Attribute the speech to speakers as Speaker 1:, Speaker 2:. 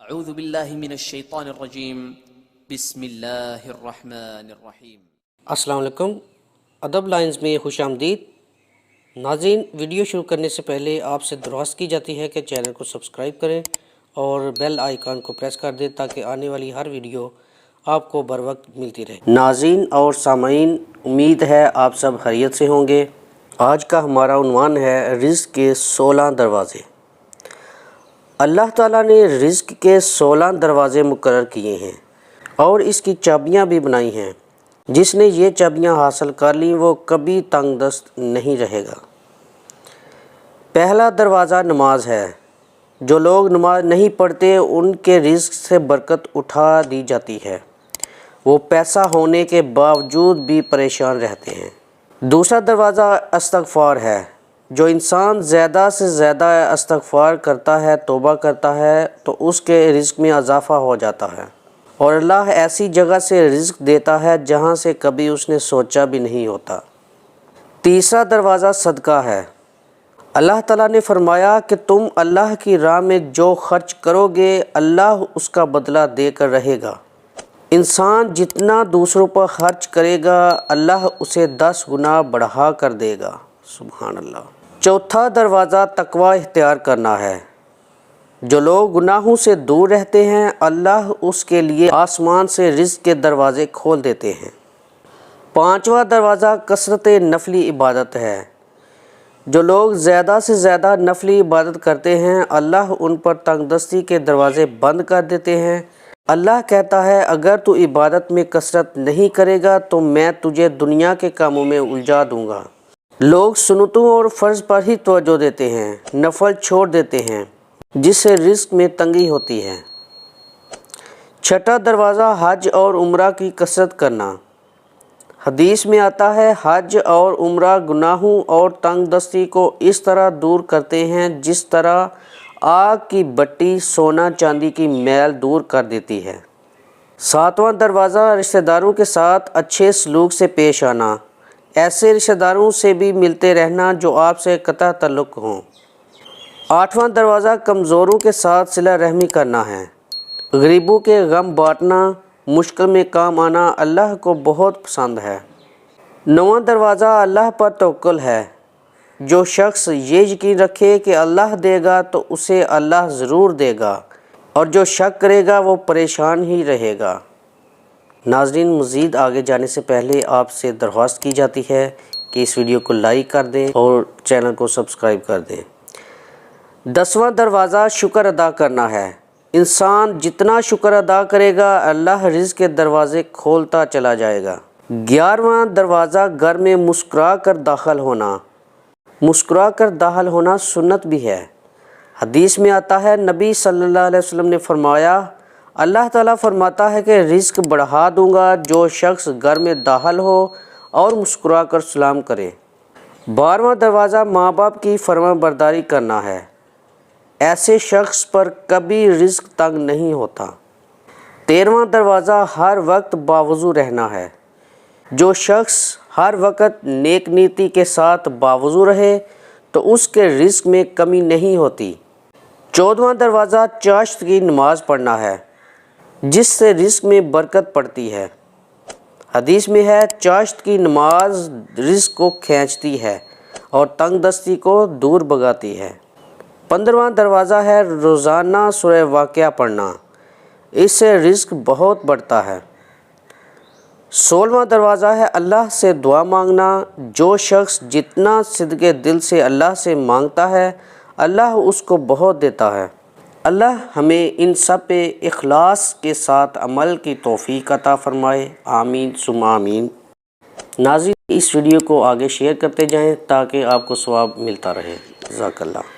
Speaker 1: اعوذ باللہ من الشیطان الرجیم بسم اللہ الرحمن الرحیم۔
Speaker 2: السلام علیکم، ادب لائنز میں خوش آمدید۔ ناظرین، ویڈیو شروع کرنے سے پہلے آپ سے درخواست کی جاتی ہے کہ چینل کو سبسکرائب کریں اور بیل آئیکن کو پریس کر دیں تاکہ آنے والی ہر ویڈیو آپ کو بر وقت ملتی رہے۔ ناظرین اور سامعین، امید ہے آپ سب خیریت سے ہوں گے۔ آج کا ہمارا عنوان ہے رزق کے 16 دروازے۔ اللہ تعالیٰ نے رزق کے 16 دروازے مقرر کیے ہیں اور اس کی چابیاں بھی بنائی ہیں۔ جس نے یہ چابیاں حاصل کر لیں وہ کبھی تنگ دست نہیں رہے گا۔ پہلا دروازہ نماز ہے۔ جو لوگ نماز نہیں پڑھتے ان کے رزق سے برکت اٹھا دی جاتی ہے۔ وہ پیسہ ہونے کے باوجود بھی پریشان رہتے ہیں۔ دوسرا دروازہ استغفار ہے۔ جو انسان زیادہ سے زیادہ استغفار کرتا ہے، توبہ کرتا ہے، تو اس کے رزق میں اضافہ ہو جاتا ہے اور اللہ ایسی جگہ سے رزق دیتا ہے جہاں سے کبھی اس نے سوچا بھی نہیں ہوتا۔ تیسرا دروازہ صدقہ ہے۔ اللہ تعالیٰ نے فرمایا کہ تم اللہ کی راہ میں جو خرچ کرو گے اللہ اس کا بدلہ دے کر رہے گا۔ انسان جتنا دوسروں پر خرچ کرے گا اللہ اسے 10 گنا بڑھا کر دے گا۔ سبحان اللہ۔ چوتھا دروازہ تقوی اختیار کرنا ہے۔ جو لوگ گناہوں سے دور رہتے ہیں اللہ اس کے لیے آسمان سے رزق کے دروازے کھول دیتے ہیں۔ پانچواں دروازہ کثرت نفلی عبادت ہے۔ جو لوگ زیادہ سے زیادہ نفلی عبادت کرتے ہیں اللہ ان پر تنگ دستی کے دروازے بند کر دیتے ہیں۔ اللہ کہتا ہے اگر تو عبادت میں کثرت نہیں کرے گا تو میں تجھے دنیا کے کاموں میں الجھا دوں گا۔ لوگ سنتوں اور فرض پر ہی توجہ دیتے ہیں، نفل چھوڑ دیتے ہیں، جس سے رزق میں تنگی ہوتی ہے۔ چھٹا دروازہ حج اور عمرہ کی کثرت کرنا۔ حدیث میں آتا ہے حج اور عمرہ گناہوں اور تنگ دستی کو اس طرح دور کرتے ہیں جس طرح آگ کی بٹی سونا چاندی کی میل دور کر دیتی ہے۔ ساتواں دروازہ رشتہ داروں کے ساتھ اچھے سلوک سے پیش آنا۔ ایسے رشتہ داروں سے بھی ملتے رہنا جو آپ سے قطع تعلق ہوں۔ آٹھواں دروازہ کمزوروں کے ساتھ صلہ رحمی کرنا ہے۔ غریبوں کے غم بانٹنا، مشکل میں کام آنا اللہ کو بہت پسند ہے۔ نواں دروازہ اللہ پر توکل ہے۔ جو شخص یہ یقین رکھے کہ اللہ دے گا تو اسے اللہ ضرور دے گا اور جو شک کرے گا وہ پریشان ہی رہے گا۔ ناظرین، مزید آگے جانے سے پہلے آپ سے درخواست کی جاتی ہے کہ اس ویڈیو کو لائک کر دیں اور چینل کو سبسکرائب کر دیں۔ 10واں دروازہ شکر ادا کرنا ہے۔ انسان جتنا شکر ادا کرے گا اللہ رزق کے دروازے کھولتا چلا جائے گا۔ 11واں دروازہ گھر میں مسکرا کر داخل ہونا۔ مسکرا کر داخل ہونا سنت بھی ہے۔ حدیث میں آتا ہے نبی صلی اللہ علیہ وسلم نے فرمایا اللہ تعالیٰ فرماتا ہے کہ رزق بڑھا دوں گا جو شخص گھر میں داخل ہو اور مسکرا کر سلام کرے۔ 12واں دروازہ ماں باپ کی فرما برداری کرنا ہے۔ ایسے شخص پر کبھی رزق تنگ نہیں ہوتا۔ 13واں دروازہ ہر وقت باوضو رہنا ہے۔ جو شخص ہر وقت نیک نیتی کے ساتھ باوضو رہے تو اس کے رزق میں کمی نہیں ہوتی۔ 14واں دروازہ چاشت کی نماز پڑھنا ہے جس سے رزق میں برکت پڑتی ہے۔ حدیث میں ہے چاشت کی نماز رزق کو کھینچتی ہے اور تنگ دستی کو دور بھگاتی ہے۔ 15واں دروازہ ہے روزانہ سورہ واقعہ پڑھنا، اس سے رزق بہت بڑھتا ہے۔ 16واں دروازہ ہے اللہ سے دعا مانگنا۔ جو شخص جتنا صدقے دل سے اللہ سے مانگتا ہے اللہ اس کو بہت دیتا ہے۔ اللہ ہمیں ان سب پہ اخلاص کے ساتھ عمل کی توفیق عطا فرمائے، آمین ثم آمین۔ ناظرین، اس ویڈیو کو آگے شیئر کرتے جائیں تاکہ آپ کو ثواب ملتا رہے۔ جزاک اللہ۔